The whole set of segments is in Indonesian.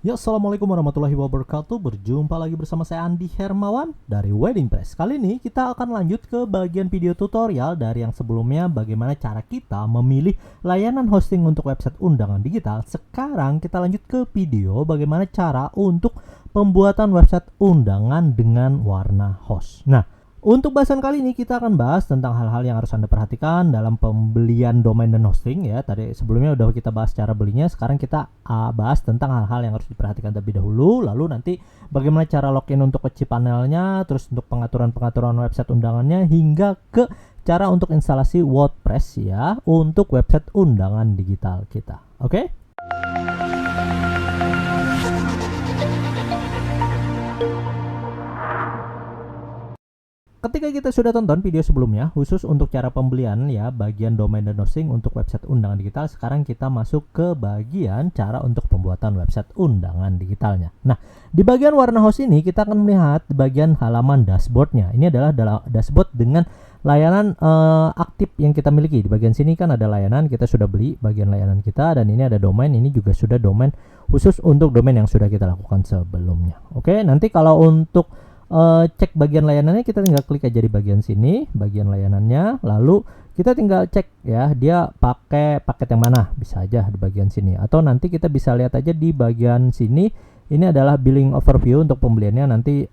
Ya, assalamualaikum warahmatullahi wabarakatuh. Berjumpa lagi bersama saya Andi Hermawan dari Wedding Press. Kali ini kita akan lanjut ke bagian video tutorial dari yang sebelumnya, bagaimana cara kita memilih layanan hosting untuk website undangan digital. Sekarang kita lanjut ke video bagaimana cara untuk pembuatan website undangan dengan warna host. Nah, untuk bahasan kali ini kita akan bahas tentang hal-hal yang harus Anda perhatikan dalam pembelian domain dan hosting ya. Tadi sebelumnya udah kita bahas cara belinya, sekarang kita bahas tentang hal-hal yang harus diperhatikan terlebih dahulu. Lalu nanti bagaimana cara login untuk ke cPanel-nya, terus untuk pengaturan-pengaturan website undangannya, hingga ke cara untuk instalasi WordPress ya untuk website undangan digital kita. Oke? Ketika kita sudah tonton video sebelumnya khusus untuk cara pembelian ya bagian domain dan hosting untuk website undangan digital, sekarang kita masuk ke bagian cara untuk pembuatan website undangan digitalnya. Nah, di bagian warna host ini kita akan melihat di bagian halaman dashboardnya. Ini adalah dashboard dengan layanan aktif yang kita miliki. Di bagian sini kan ada layanan, kita sudah beli bagian layanan kita, dan ini ada domain, ini juga sudah domain khusus untuk domain yang sudah kita lakukan sebelumnya. Oke, nanti kalau untuk cek bagian layanannya, kita tinggal klik aja di bagian sini, bagian layanannya, lalu kita tinggal cek ya dia pakai paket yang mana, bisa aja di bagian sini, atau nanti kita bisa lihat aja di bagian sini. Ini adalah billing overview untuk pembeliannya, nanti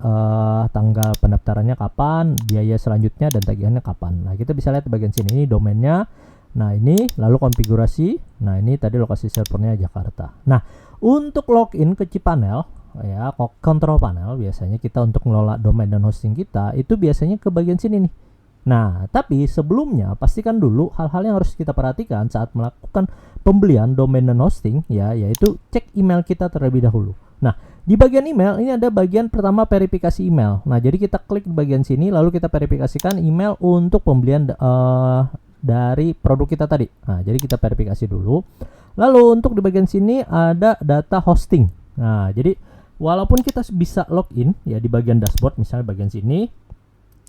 tanggal pendaftarannya kapan, biaya selanjutnya, dan tagihannya kapan. Nah, kita bisa lihat di bagian sini, ini domainnya. Nah, ini lalu konfigurasi. Nah, ini tadi lokasi servernya Jakarta. Nah, untuk login ke cPanel ya, control panel, biasanya kita untuk mengelola domain dan hosting kita itu biasanya ke bagian sini nih. Nah, tapi sebelumnya pastikan dulu hal-hal yang harus kita perhatikan saat melakukan pembelian domain dan hosting ya, yaitu cek email kita terlebih dahulu. Nah, di bagian email ini ada bagian pertama verifikasi email. Nah, jadi kita klik di bagian sini, lalu kita verifikasikan email untuk pembelian dari produk kita tadi. Nah, jadi kita verifikasi dulu. Lalu untuk di bagian sini ada data hosting. Nah, jadi walaupun kita bisa login ya di bagian dashboard, misalnya bagian sini,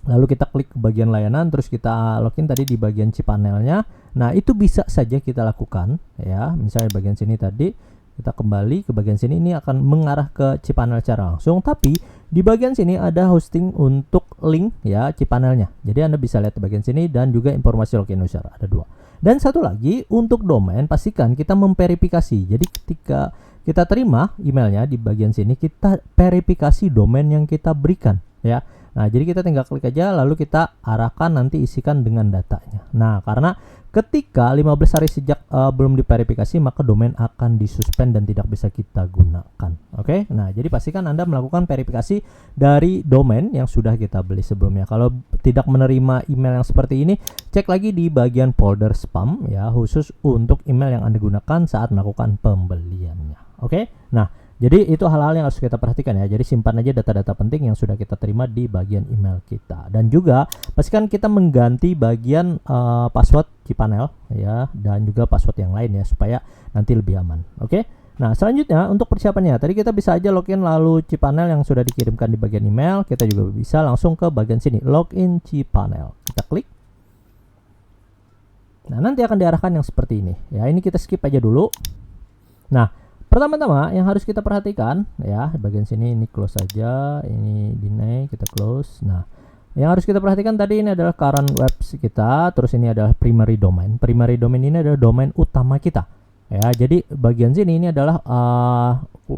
lalu kita klik ke bagian layanan, terus kita login tadi di bagian cPanelnya. Nah, itu bisa saja kita lakukan ya. Misalnya bagian sini tadi, kita kembali ke bagian sini, ini akan mengarah ke cPanel secara langsung. Tapi di bagian sini ada hosting untuk link ya cPanelnya. Jadi Anda bisa lihat di bagian sini, dan juga informasi login user, ada dua. Dan satu lagi untuk domain, pastikan kita memverifikasi. Jadi ketika kita terima emailnya di bagian sini, kita verifikasi domain yang kita berikan ya. Nah, jadi kita tinggal klik aja, lalu kita arahkan, nanti isikan dengan datanya. Nah, karena ketika 15 hari sejak belum diverifikasi, maka domain akan disuspend dan tidak bisa kita gunakan. Oke. Nah, jadi pastikan Anda melakukan verifikasi dari domain yang sudah kita beli sebelumnya. Kalau tidak menerima email yang seperti ini, cek lagi di bagian folder spam ya, khusus untuk email yang Anda gunakan saat melakukan pembeliannya. Oke. Nah, jadi itu hal-hal yang harus kita perhatikan ya. Jadi simpan aja data-data penting yang sudah kita terima di bagian email kita. Dan juga pastikan kita mengganti bagian password cPanel ya, dan juga password yang lain ya, supaya nanti lebih aman. Oke. Nah, selanjutnya untuk persiapannya, tadi kita bisa aja login lalu cPanel yang sudah dikirimkan di bagian email. Kita juga bisa langsung ke bagian sini, login cPanel. Kita klik. Nah, nanti akan diarahkan yang seperti ini ya. Ini kita skip aja dulu. Nah, pertama-tama yang harus kita perhatikan ya, bagian sini ini close saja, ini deny, kita close. Nah, yang harus kita perhatikan tadi ini adalah current web kita, terus ini adalah primary domain. Primary domain ini adalah domain utama kita ya. Jadi bagian sini ini adalah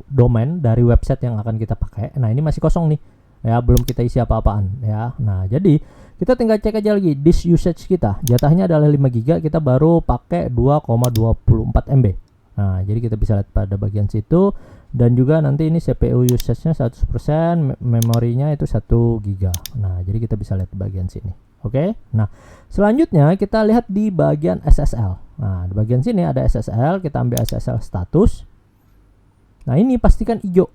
domain dari website yang akan kita pakai. Nah, ini masih kosong nih ya, belum kita isi apa-apaan ya. Nah, jadi kita tinggal cek aja lagi disk usage kita, jatahnya adalah 5 GB, kita baru pakai 2,24 MB. Nah, jadi kita bisa lihat pada bagian situ, dan juga nanti ini CPU usage-nya 100%, memorinya itu 1 GB. Nah, jadi kita bisa lihat di bagian sini. Oke. Nah, selanjutnya kita lihat di bagian SSL. Nah, di bagian sini ada SSL, kita ambil SSL status. Nah, ini pastikan hijau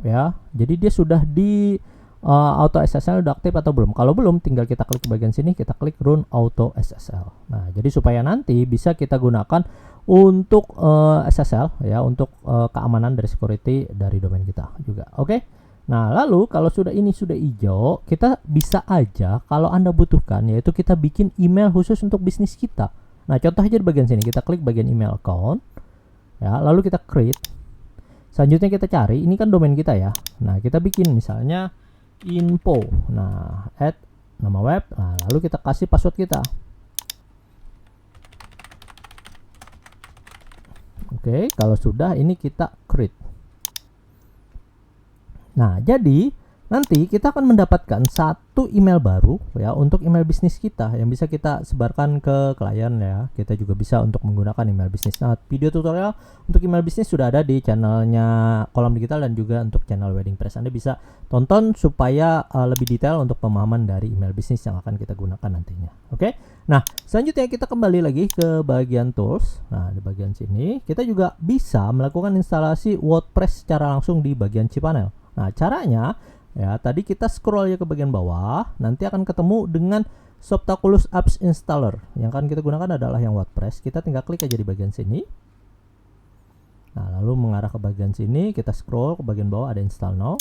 ya. Jadi dia sudah di auto SSL udah aktif atau belum. Kalau belum, tinggal kita klik bagian sini, kita klik run auto SSL. Nah, jadi supaya nanti bisa kita gunakan untuk SSL ya, untuk keamanan dari security dari domain kita juga. Oke. Nah, lalu kalau sudah ini sudah hijau, kita bisa aja kalau Anda butuhkan, yaitu kita bikin email khusus untuk bisnis kita. Nah, contoh aja di bagian sini, kita klik bagian email account ya, lalu kita create. Selanjutnya kita cari, ini kan domain kita ya. Nah, kita bikin misalnya info. Nah, add nama web. Nah, lalu kita kasih password kita. Oke, kalau sudah ini kita create. Nah, jadi nanti kita akan mendapatkan satu email baru ya untuk email bisnis kita yang bisa kita sebarkan ke klien ya. Kita juga bisa untuk menggunakan email bisnis. Nah, video tutorial untuk email bisnis sudah ada di channelnya Kolam Digital dan juga untuk channel Wedding Press. Anda bisa tonton supaya lebih detail untuk pemahaman dari email bisnis yang akan kita gunakan nantinya. Oke. Nah, selanjutnya kita kembali lagi ke bagian tools. Nah, di bagian sini kita juga bisa melakukan instalasi WordPress secara langsung di bagian cPanel. Nah, caranya ya, tadi kita scroll ya ke bagian bawah, nanti akan ketemu dengan Softaculous Apps Installer. Yang akan kita gunakan adalah yang WordPress. Kita tinggal klik aja di bagian sini. Nah, lalu mengarah ke bagian sini, kita scroll ke bagian bawah ada Install Now.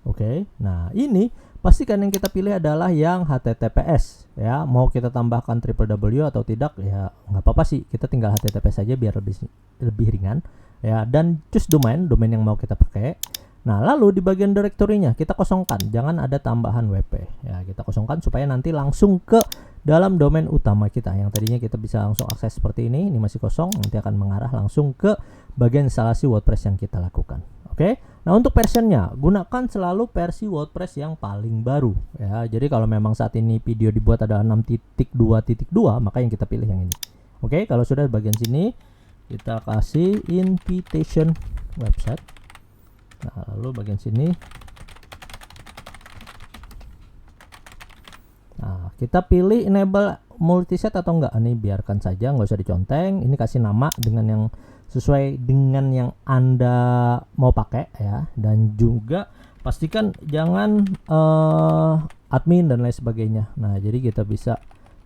Oke. Nah, ini pastikan yang kita pilih adalah yang HTTPS ya. Mau kita tambahkan www atau tidak ya nggak apa-apa sih. Kita tinggal HTTPS saja biar lebih ringan ya. Dan choose domain yang mau kita pakai. Nah, lalu di bagian direktorinya kita kosongkan, jangan ada tambahan WP. Ya, kita kosongkan supaya nanti langsung ke dalam domain utama kita. Yang tadinya kita bisa langsung akses seperti ini masih kosong, nanti akan mengarah langsung ke bagian instalasi WordPress yang kita lakukan. Oke. Nah, untuk versionnya, gunakan selalu versi WordPress yang paling baru ya. Jadi kalau memang saat ini video dibuat adalah 6.2.2, maka yang kita pilih yang ini. Oke, kalau sudah di bagian sini kita kasih invitation website. Nah, lalu bagian sini, nah kita pilih enable multiset atau enggak. Ini biarkan saja, nggak usah diconteng. Ini kasih nama dengan yang sesuai dengan yang Anda mau pakai ya. Dan juga pastikan jangan admin dan lain sebagainya. Nah, jadi kita bisa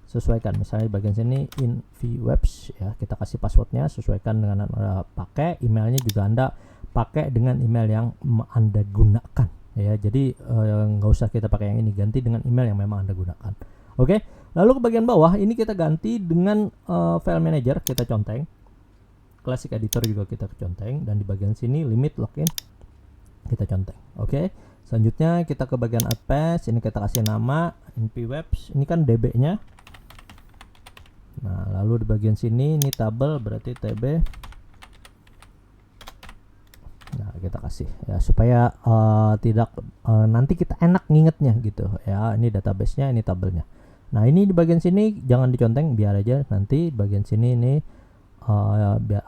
sesuaikan. Misalnya di bagian sini invwebs ya, kita kasih passwordnya sesuaikan dengan yang Anda pakai. Emailnya juga Anda pakai dengan email yang Anda gunakan ya. Jadi nggak usah kita pakai yang ini, ganti dengan email yang memang Anda gunakan. Oke. Lalu ke bagian bawah ini kita ganti dengan file manager, kita conteng. Classic editor juga kita conteng, dan di bagian sini limit login kita conteng. Oke. Selanjutnya kita ke bagian add page, ini kita kasih nama npwebs, ini kan db-nya. Nah, lalu di bagian sini ini tabel berarti tb. Nah, kita kasih ya supaya tidak nanti kita enak ngingetnya gitu ya. Ini database-nya, ini tabelnya. Nah, ini di bagian sini jangan diconteng, biar aja. Nanti di bagian sini ini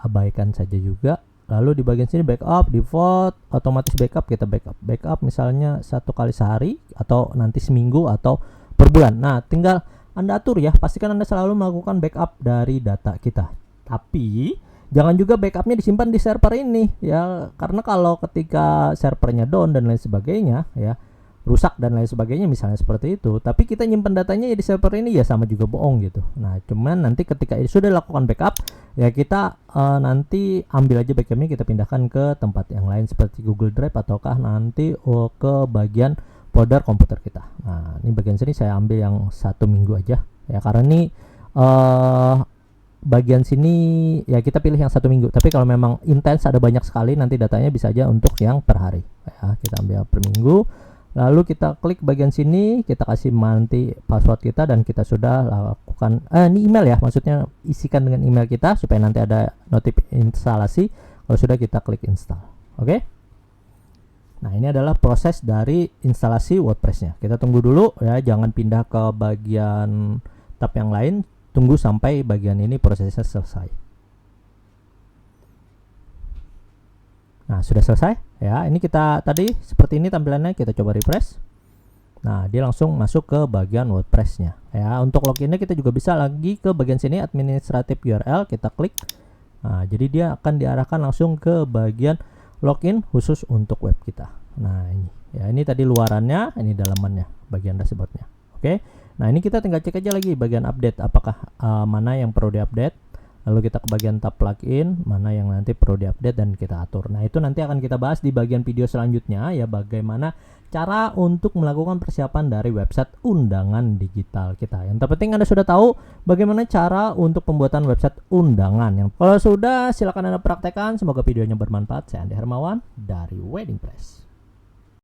abaikan saja juga. Lalu di bagian sini backup, default, otomatis backup, kita backup misalnya 1 kali sehari atau nanti seminggu atau per bulan. Nah, tinggal Anda atur ya. Pastikan Anda selalu melakukan backup dari data kita. Tapi jangan juga backupnya disimpan di server ini ya, karena kalau ketika servernya down dan lain sebagainya ya, rusak dan lain sebagainya misalnya seperti itu, tapi kita nyimpan datanya ya di server ini ya sama juga bohong gitu. Nah, cuman nanti ketika sudah lakukan backup ya kita nanti ambil aja backupnya, kita pindahkan ke tempat yang lain seperti Google Drive ataukah nanti ke bagian folder komputer kita. Nah, ini bagian sini saya ambil yang 1 minggu aja ya, karena ini bagian sini ya kita pilih yang 1 minggu. Tapi kalau memang intens ada banyak sekali, nanti datanya bisa aja untuk yang per hari ya, kita ambil per minggu. Lalu kita klik bagian sini, kita kasih nanti password kita, dan kita sudah lakukan ini email ya, maksudnya isikan dengan email kita supaya nanti ada notif instalasi. Kalau sudah kita klik install. Oke. Nah, ini adalah proses dari instalasi WordPress-nya. Kita tunggu dulu ya, jangan pindah ke bagian tab yang lain. Tunggu sampai bagian ini prosesnya selesai. Nah, sudah selesai ya. Ini kita tadi seperti ini tampilannya, kita coba refresh. Nah, dia langsung masuk ke bagian WordPress-nya ya. Untuk loginnya kita juga bisa lagi ke bagian sini administrative URL, kita klik. Nah, jadi dia akan diarahkan langsung ke bagian login khusus untuk web kita. Nah, ini ya, ini tadi luarannya, ini dalamannya, bagian dashboardnya. Oke. Nah, ini kita tinggal cek aja lagi bagian update, apakah mana yang perlu diupdate. Lalu kita ke bagian tab plugin, mana yang nanti perlu diupdate dan kita atur. Nah, itu nanti akan kita bahas di bagian video selanjutnya ya, bagaimana cara untuk melakukan persiapan dari website undangan digital kita. Yang terpenting Anda sudah tahu bagaimana cara untuk pembuatan website undangan. Yang kalau sudah, silakan Anda praktekkan. Semoga videonya bermanfaat. Saya Andi Hermawan dari Wedding Press.